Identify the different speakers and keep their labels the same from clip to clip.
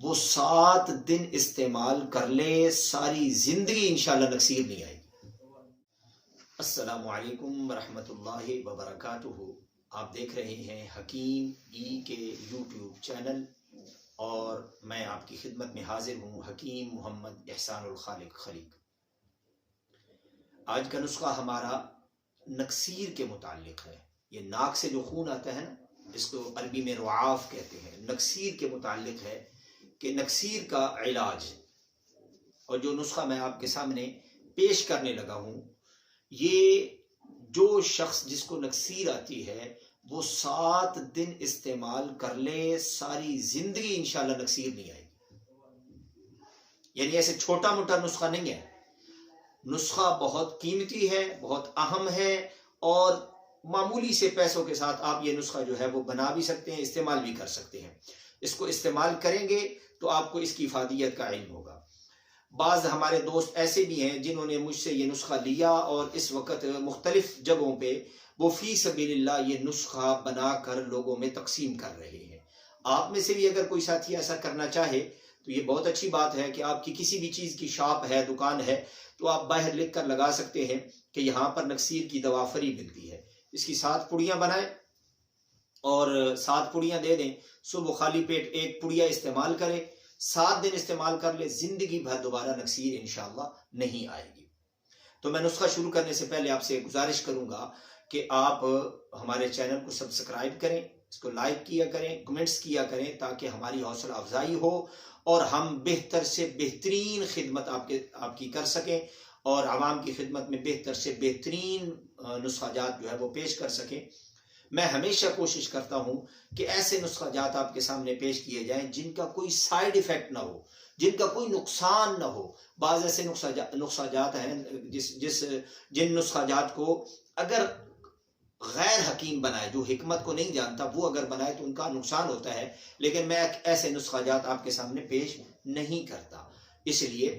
Speaker 1: वो 7 दिन इस्तेमाल कर ले, सारी जिंदगी इंशाल्लाह नक्सीर नहीं आएगी। अस्सलामु अलैकुम रहमतुल्लाहि व बरकातुहू। आप देख रहे हैं हकीम ई के यूट्यूब चैनल और मैं आपकी खिदमत में हाजिर हूँ हकीम मोहम्मद एहसानुल खालिक खलीक। आज का नुस्खा हमारा नक्सीर के मुतालिक है। ये नाक से जो खून आता है ना, इसको अरबी में रुआफ कहते हैं। नक्सीर के मुतालिक है कि नक्सीर का इलाज और जो नुस्खा मैं आपके सामने पेश करने लगा हूँ, ये जो शख्स जिसको नक्सीर आती है वो 7 दिन इस्तेमाल कर ले, सारी जिंदगी इंशाल्लाह नक्सीर नहीं आएगी। यानी ऐसे छोटा मोटा नुस्खा नहीं है। नुस्खा बहुत कीमती है, बहुत अहम है और मामूली से पैसों के साथ आप ये नुस्खा जो है वो बना भी सकते हैं, इस्तेमाल भी कर सकते हैं। इसको इस्तेमाल करेंगे तो आपको इसकी इफादियत का इल्म होगा। बाज़ हमारे दोस्त ऐसे भी हैं जिन्होंने मुझसे ये नुस्खा लिया और इस वक्त मुख्तलिफ जगहों पे वो फी सबीलिल्लाह ये नुस्खा बनाकर लोगों में तकसीम कर रहे हैं। आप में से भी अगर कोई साथी ऐसा करना चाहे तो ये बहुत अच्छी बात है कि आपकी किसी भी चीज़ की शॉप है, दुकान है, तो आप बाहर लिख कर लगा सकते हैं कि यहाँ पर नक्सीर की दवा फ्री मिलती है। इसकी 7 पुड़ियाँ बनाएं और 7 पुड़ियाँ दे दें। सुबह खाली पेट 1 पुड़िया इस्तेमाल करें, 7 दिन इस्तेमाल कर ले, जिंदगी भर दोबारा नक्सीर इंशाल्लाह नहीं आएगी। तो मैं नुस्खा शुरू करने से पहले आपसे गुजारिश करूंगा कि आप हमारे चैनल को सब्सक्राइब करें, इसको लाइक किया करें, कमेंट्स किया करें, ताकि हमारी हौसला अफजाई हो और हम बेहतर से बेहतरीन खिदमत आपकी कर सकें और आवाम की खिदमत में बेहतर से बेहतरीन नुस्खाजात जो है वो पेश कर सकें। मैं हमेशा कोशिश करता हूं कि ऐसे नुस्खाजात आपके सामने पेश किए जाएं जिनका कोई साइड इफेक्ट ना हो, जिनका कोई नुकसान ना हो। बाज़ ऐसे नुस्खाजात हैं जिन नुस्खाजात को अगर गैर हकीम बनाए, जो हिकमत को नहीं जानता, वो अगर बनाए तो उनका नुकसान होता है। लेकिन मैं ऐसे नुस्खाजात आपके सामने पेश नहीं करता। इसलिए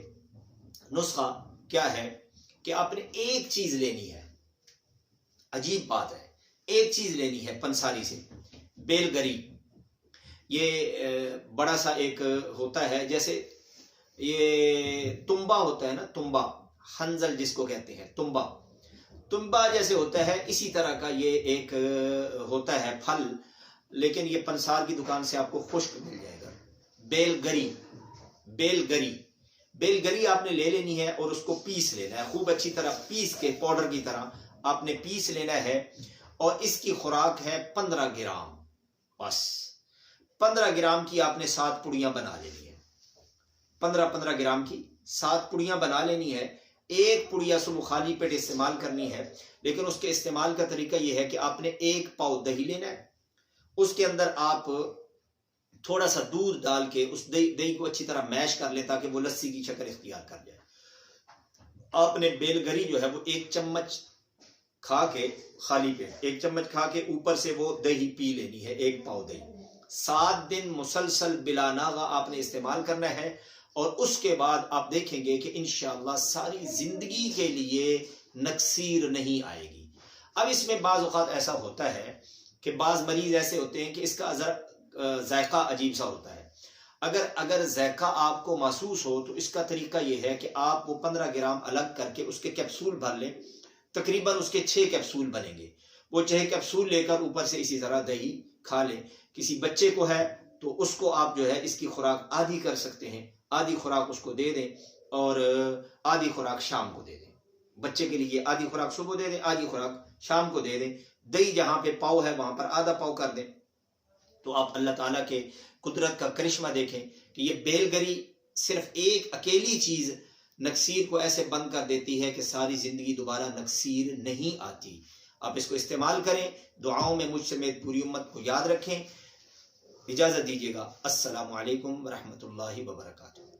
Speaker 1: नुस्खा क्या है कि आपने एक चीज लेनी है। अजीब बात है, एक चीज लेनी है पंसारी से, बेलगरी। ये बड़ा सा एक होता है, जैसे ये तुम्बा होता है ना, तुम्बा, हंजल जिसको कहते हैं, तुम्बा जैसे होता है, इसी तरह का ये एक होता है फल, लेकिन ये पंसार की दुकान से आपको खुश्क मिल जाएगा। बेलगरी आपने ले लेनी है और उसको पीस लेना है, खूब अच्छी तरह पीस के, पाउडर की तरह आपने पीस लेना है। और इसकी खुराक है 15 ग्राम। बस 15 ग्राम की आपने 7 पुड़ियां बना लेनी है। 15 ग्राम की 7 पुड़ियां बना लेनी है। 1 पुड़िया सुबह खाली पेट इस्तेमाल करनी है, लेकिन उसके इस्तेमाल का तरीका यह है कि आपने 1 पाव दही लेना है, उसके अंदर आप थोड़ा सा दूध डाल के उस दही को अच्छी तरह मैश कर ले ताकि वो लस्सी की शक्ल इख्तियार कर जाए। आपने बेलगरी जो है वो 1 चम्मच खा के, खाली पेट 1 चम्मच खा के ऊपर से वो दही पी लेनी है, 1 पाव दही। 7 दिन मुसलसल बिला नागा आपने इस्तेमाल करना है और उसके बाद आप देखेंगे कि इंशाअल्लाह सारी जिंदगी के लिए नक्सीर नहीं आएगी। अब इसमें बाज़ औक़ात ऐसा होता है कि बाज़ मरीज ऐसे होते हैं कि इसका जायका अजीब सा होता है। अगर जायका आपको महसूस हो तो इसका तरीका यह है कि आप वो 15 ग्राम अलग करके उसके कैप्सूल भर लें। तकरीबन उसके 6 कैप्सूल बनेंगे। वो 6 कैप्सूल लेकर ऊपर से इसी तरह दही खा लें। किसी बच्चे को है तो उसको आप जो है इसकी खुराक आधी कर सकते हैं, आधी खुराक उसको दे दें और आधी खुराक शाम को दे दें। बच्चे के लिए आधी खुराक सुबह दे दें, आधी खुराक शाम को दे दें। दही जहाँ पे पाव है वहां पर आधा पाव कर दें। तो आप अल्लाह ताला के कुदरत का करिश्मा देखें कि ये बेलगरी सिर्फ एक अकेली चीज नक्सीर को ऐसे बंद कर देती है कि सारी जिंदगी दोबारा नक्सीर नहीं आती। आप इसको इस्तेमाल करें, दुआओं में मुझ समेत पूरी उम्मत को याद रखें। इजाजत दीजिएगा। अस्सलामु अलैकुम रहमतुल्लाहि व बरकातुहू।